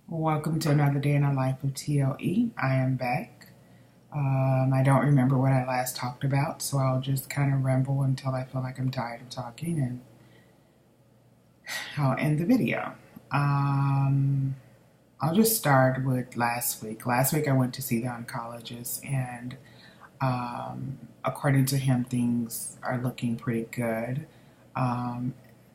Welcome to another day in the life of TLE. I am back. I don't remember what I last talked about, so I'll just kind of ramble until I feel like I'm tired of talking and I'll end the video. Um, I'll just start with last week. Last week I went to see the oncologist, and according to him, things are looking pretty good. Um,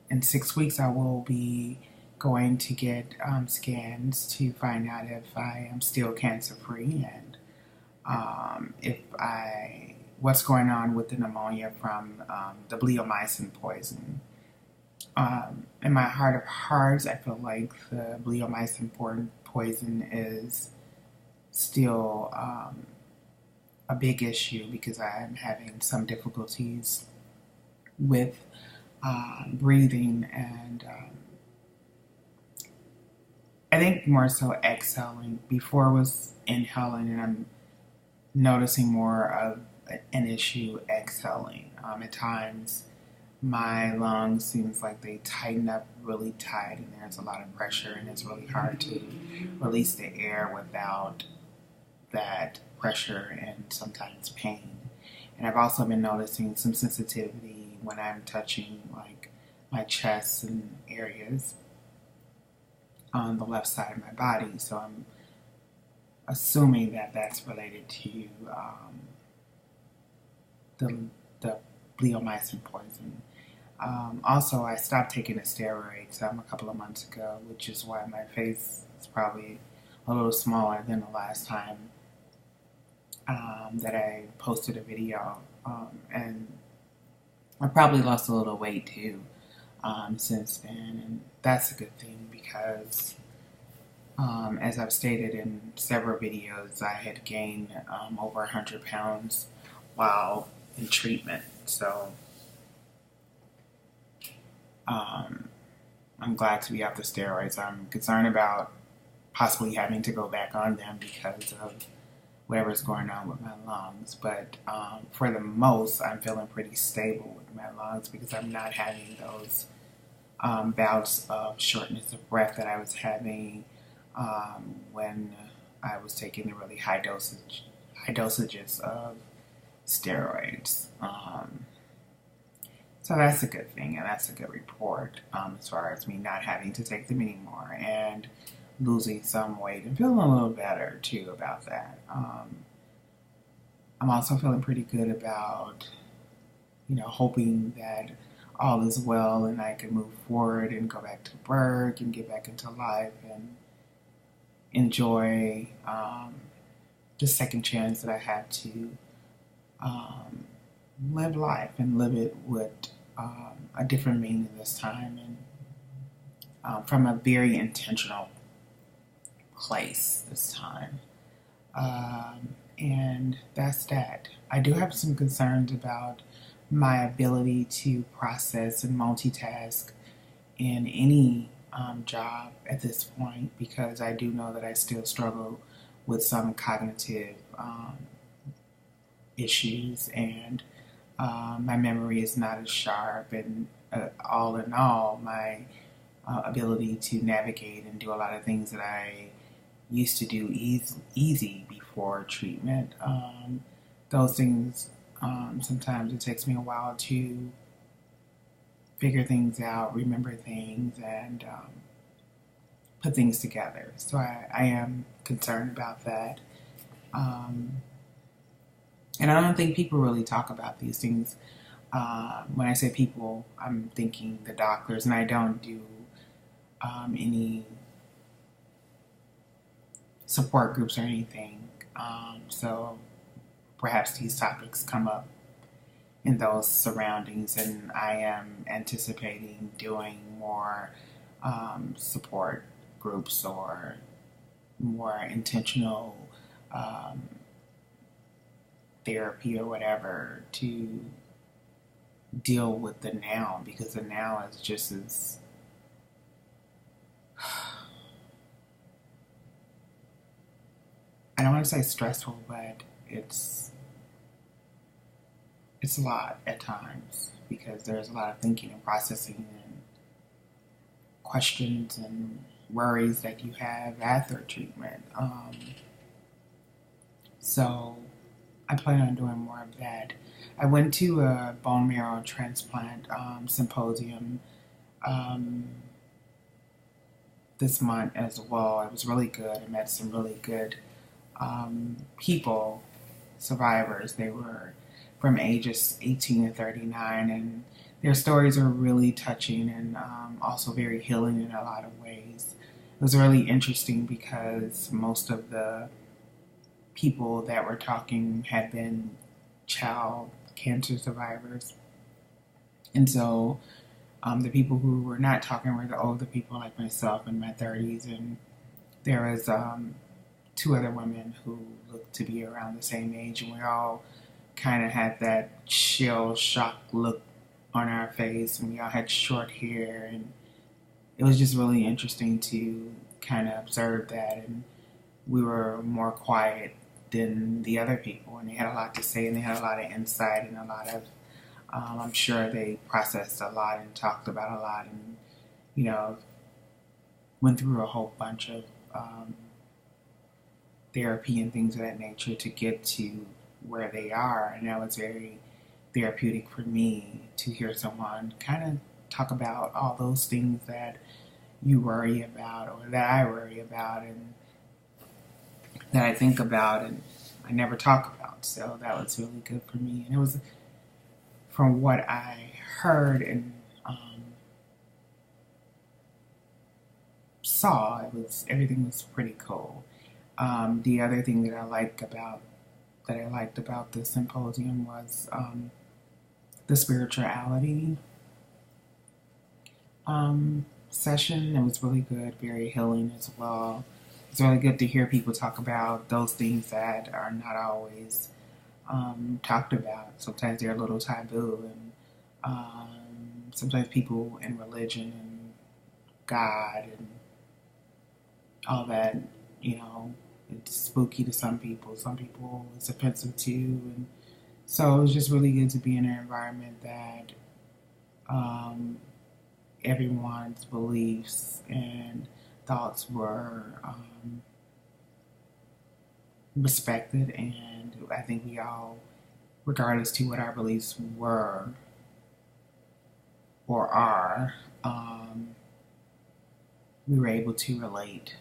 in 6 weeks, I will be going to get scans to find out if I am still cancer free and if I what's going on with the pneumonia from the bleomycin poison. In my heart of hearts, I feel like the bleomycin poison is still a big issue because I'm having some difficulties with breathing and I think more so exhaling. Before it was inhaling, and I'm noticing more of an issue exhaling. At times, my lungs seems like they tighten up really tight, and there's a lot of pressure, and it's really hard to release the air without that pressure and sometimes pain. And I've also been noticing some sensitivity when I'm touching like my chest and areas on the left side of my body. So I'm assuming that that's related to the, the bleomycin poison. Also, I stopped taking the steroids a couple of months ago, which is why my face is probably a little smaller than the last time that I posted a video. And I probably lost a little weight too since then, and that's a good thing because as I've stated in several videos, I had gained over 100 pounds while in treatment. So I'm glad to be off the steroids. I'm concerned about possibly having to go back on them because of whatever's going on with my lungs. But for the most, I'm feeling pretty stable with my lungs because I'm not having those bouts of shortness of breath that I was having when I was taking the really high dosages of steroids. So that's a good thing, and that's a good report as far as me not having to take them anymore and losing some weight and feeling a little better too about that. I'm also feeling pretty good about, hoping that all is well and I can move forward and go back to work and get back into life and enjoy the second chance that I have to live life and live it with a different meaning this time and from a very intentional place this time. And that's that. I do have some concerns about my ability to process and multitask in any job at this point because I do know that I still struggle with some cognitive issues and my memory is not as sharp and all in all my ability to navigate and do a lot of things that I used to do easy before treatment. Those things, sometimes it takes me a while to figure things out, remember things, and put things together. So I am concerned about that. And I don't think people really talk about these things. When I say people, I'm thinking the doctors, and I don't do any support groups or anything. So perhaps these topics come up in those surroundings, and I am anticipating doing more support groups or more intentional therapy or whatever to deal with the now, because the now is just as I don't want to say stressful, but it's a lot at times because there's a lot of thinking and processing and questions and worries that you have after treatment. So I plan on doing more of that. I went to a bone marrow transplant symposium um, this month as well. It was really good. I met some really good people, survivors. They were from ages 18 to 39, and their stories are really touching and also very healing in a lot of ways. It was really interesting because most of the people that were talking had been child cancer survivors. And so the people who were not talking were the older people like myself in my 30s. And there was two other women who looked to be around the same age. And we all kind of had that chill, shock look on our face. And we all had short hair. And it was just really interesting to kind of observe that. And we were more quiet than the other people, and they had a lot to say, and they had a lot of insight and a lot of I'm sure they processed a lot and talked about a lot, and went through a whole bunch of therapy and things of that nature to get to where they are. And that was very therapeutic for me to hear someone kind of talk about all those things that you worry about or that I worry about and that I think about and I never talk about. So that was really good for me. And it was, from what I heard and saw, everything was pretty cool. The other thing that I liked about the symposium was the spirituality session. It was really good, very healing as well. It's really good to hear people talk about those things that are not always talked about. Sometimes they're a little taboo, and sometimes people in religion and God and all that, it's spooky to some people. Some people it's offensive to, and so it was just really good to be in an environment that everyone's beliefs and thoughts were respected, and I think we all, regardless to what our beliefs were or are, we were able to relate.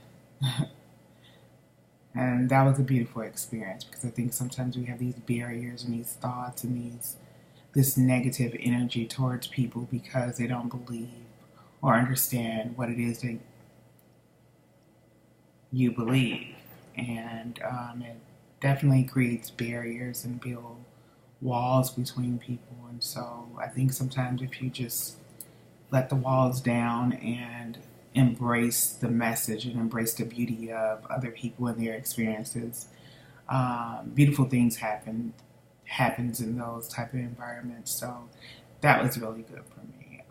And that was a beautiful experience because I think sometimes we have these barriers and these thoughts and this negative energy towards people because they don't believe or understand what it is that you believe. And it definitely creates barriers and build walls between people. And so I think sometimes if you just let the walls down and embrace the message and embrace the beauty of other people and their experiences, beautiful things happens in those type of environments. So that was really good for me.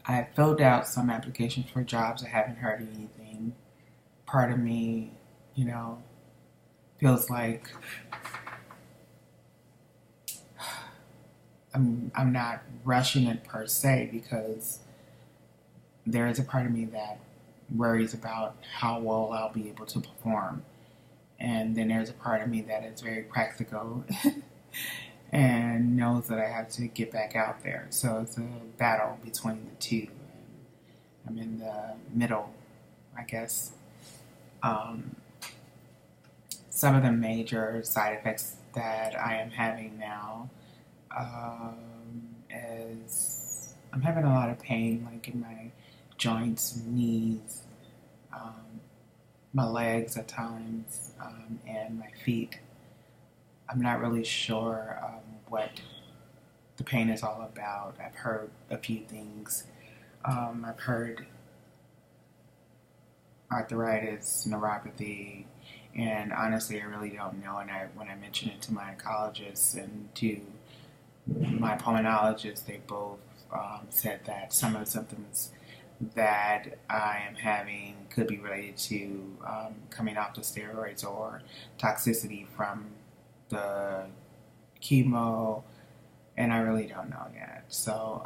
I filled out some applications for jobs. I haven't heard anything. Part of me, feels like I'm not rushing it per se because there is a part of me that worries about how well I'll be able to perform. And then there's a part of me that is very practical and knows that I have to get back out there. So it's a battle between the two. I'm in the middle, I guess. Some of the major side effects that I am having now is I'm having a lot of pain, like in my joints, knees, my legs at times, and my feet. I'm not really sure what the pain is all about. I've heard a few things. I've heard arthritis, neuropathy, and honestly, I really don't know. And when I mentioned it to my oncologist and to my pulmonologist, they both said that some of the symptoms that I am having could be related to coming off the steroids or toxicity from the chemo, and I really don't know yet. So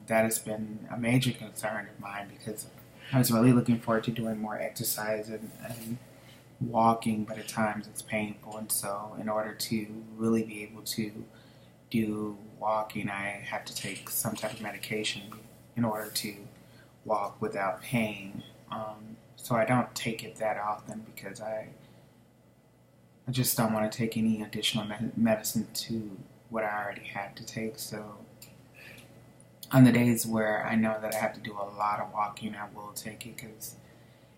that has been a major concern of mine because I was really looking forward to doing more exercise and walking, but at times it's painful. And so, in order to really be able to do walking, I have to take some type of medication in order to walk without pain. So I don't take it that often because I just don't want to take any additional medicine to what I already have to take. So on the days where I know that I have to do a lot of walking, I will take it because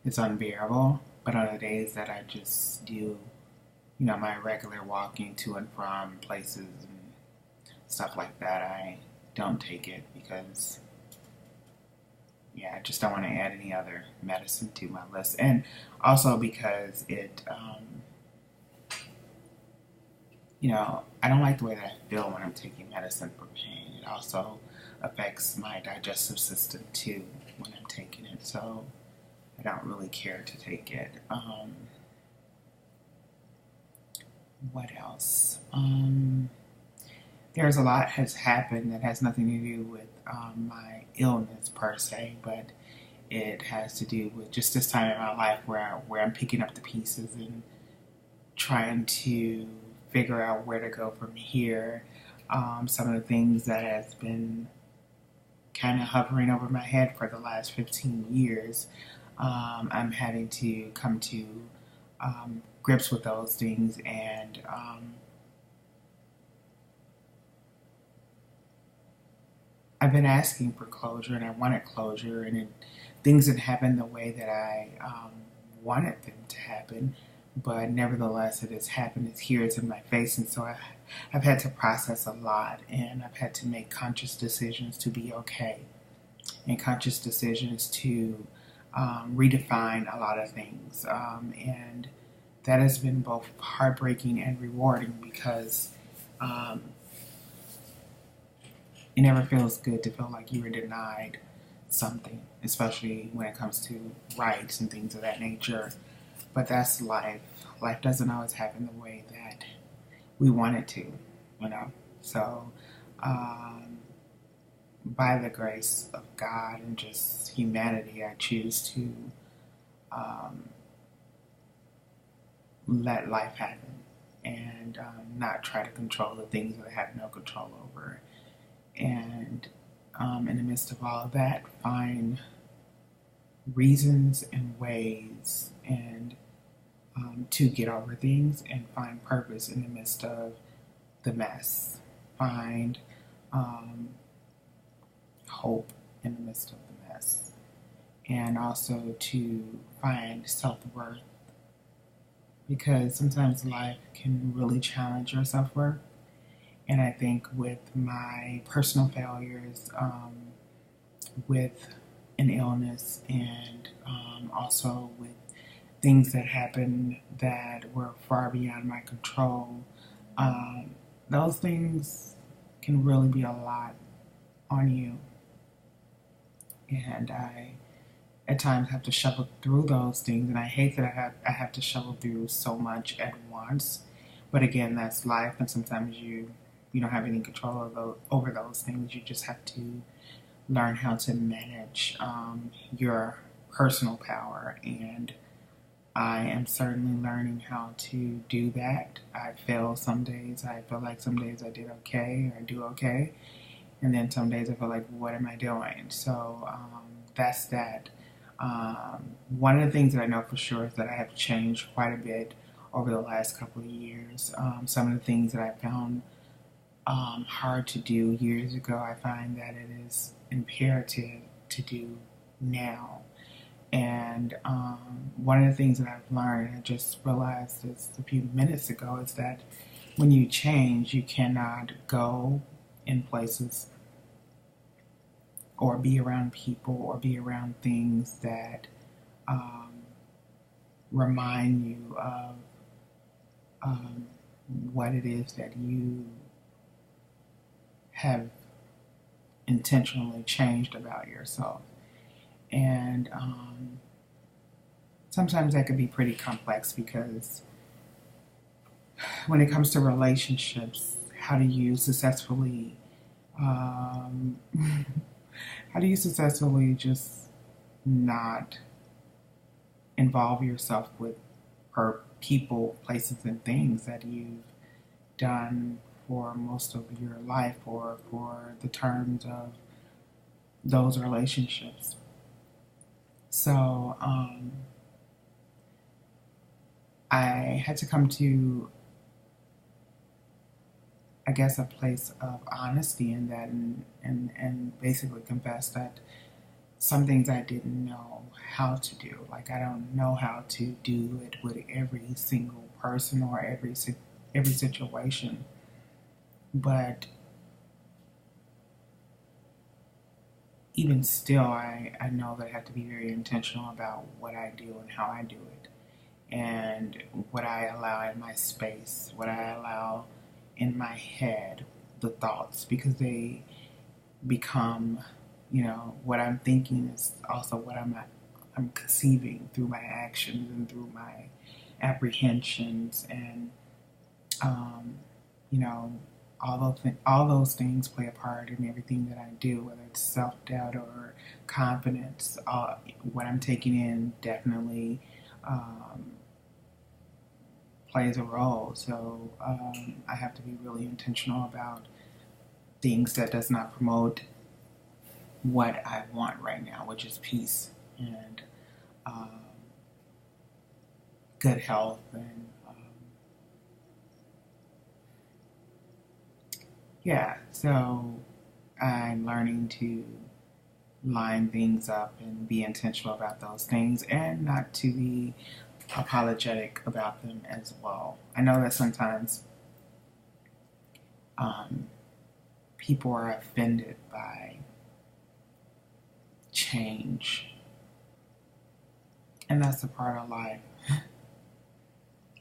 it's unbearable. But on the days that I just do, my regular walking to and from places and stuff like that, I don't take it because, I just don't want to add any other medicine to my list. And also because I don't like the way that I feel when I'm taking medicine for pain. It also affects my digestive system too when I'm taking it. So I don't really care to take it. What else? There's a lot has happened that has nothing to do with my illness per se, but it has to do with just this time in my life where I'm picking up the pieces and trying to figure out where to go from here. Some of the things that has been kind of hovering over my head for the last 15 years, I'm having to come to grips with those things, and I've been asking for closure, and I wanted closure, and things didn't happen the way that I wanted them to happen, but nevertheless, it has happened. It's here, it's in my face, and so I've had to process a lot, and I've had to make conscious decisions to be okay, and conscious decisions to redefine a lot of things, and that has been both heartbreaking and rewarding because it never feels good to feel like you were denied something, especially when it comes to rights and things of that nature. But that's life. Life doesn't always happen the way that we want it to, So, by the grace of God and just humanity, I choose to let life happen and not try to control the things that I have no control over. And in the midst of all of that, find reasons and ways and to get over things and find purpose in the midst of the mess. Find hope in the midst of the mess. And also to find self-worth, because sometimes life can really challenge your self-worth. And I think with my personal failures, with an illness, and also with things that happened that were far beyond my control, those things can really be a lot on you. And I, at times, have to shovel through those things, and I hate that I have to shovel through so much at once. But again, that's life, and sometimes you don't have any control over those things. You just have to learn how to manage your personal power, and I am certainly learning how to do that. I fail some days. I feel like some days I did okay, or I do okay, and then some days I feel like, what am I doing? So that's that. One of the things that I know for sure is that I have changed quite a bit over the last couple of years. Some of the things that I found hard to do years ago, I find that it is imperative to do now. And one of the things that I've learned, I just realized this a few minutes ago, is that when you change, you cannot go in places or be around people or be around things that remind you of what it is that you have intentionally changed about yourself. And sometimes that can be pretty complex, because when it comes to relationships, how do you successfully just not involve yourself with people, places, and things that you've done for most of your life or for the terms of those relationships. So I had to come to, I guess, a place of honesty in that, and basically confess that some things I didn't know how to do. Like, I don't know how to do it with every single person or every situation. But even still, I know that I have to be very intentional about what I do and how I do it, and what I allow in my space, what I allow in my head, the thoughts, because they become, what I'm thinking is also what I'm conceiving through my actions and through my apprehensions, and um, you know, all those things play a part in everything that I do, whether it's self doubt or confidence. What I'm taking in definitely um, plays a role. So I have to be really intentional about things that does not promote what I want right now, which is peace and um, good health, and yeah. So I'm learning to line things up and be intentional about those things, and not to be apologetic about them as well. I know that sometimes um, people are offended by change, and that's a part of life.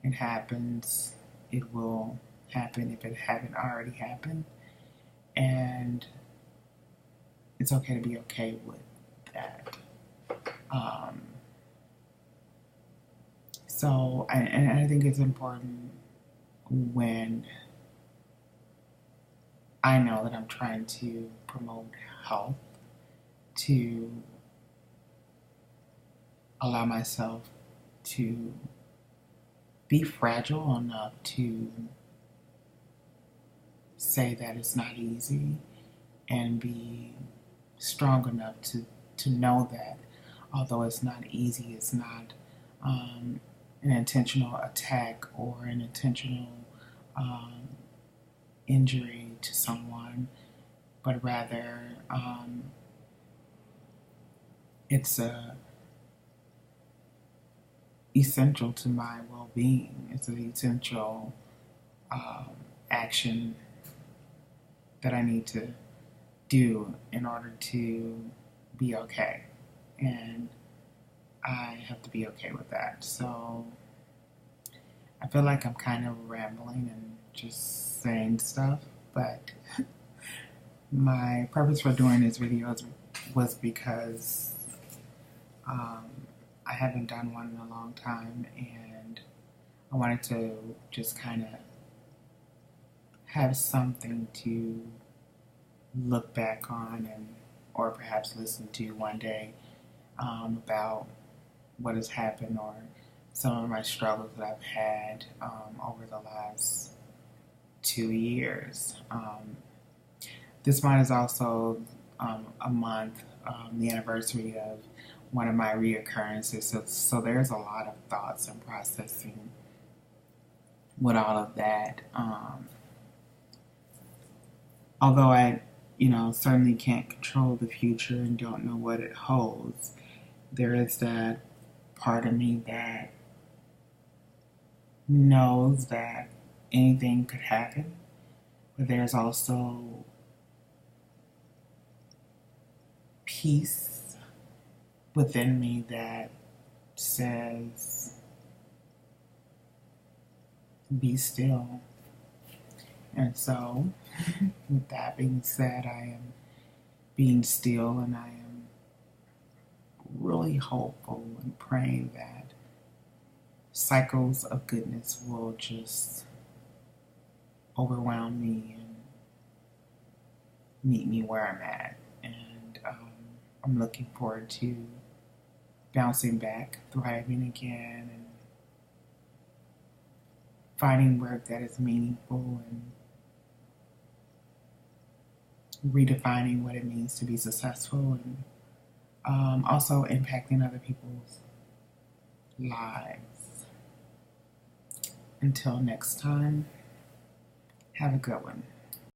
It happens. It will happen if it haven't already happened, and it's okay to be okay with that. Um, and I think it's important when I know that I'm trying to promote health, to allow myself to be fragile enough to say that it's not easy, and be strong enough to know that although it's not easy, it's not an intentional attack or an intentional um, injury to someone, but rather it's essential to my well-being. It's an essential um, action that I need to do in order to be okay. And I have to be okay with that. So I feel like I'm kind of rambling and just saying stuff, but my purpose for doing this video was because um, I haven't done one in a long time, and I wanted to just kind of have something to look back on, and or perhaps listen to one day about what has happened, or some of my struggles that I've had over the last 2 years. This month is also a month, the anniversary of one of my reoccurrences. So there's a lot of thoughts and processing with all of that. Although I, certainly can't control the future and don't know what it holds, there is that part of me that knows that anything could happen, but there's also peace within me that says, be still. And so, with that being said, I am being still, and I am really hopeful and praying that cycles of goodness will just overwhelm me and meet me where I'm at. And I'm looking forward to bouncing back, thriving again, and finding work that is meaningful and redefining what it means to be successful, and also impacting other people's lives. Until next time, have a good one.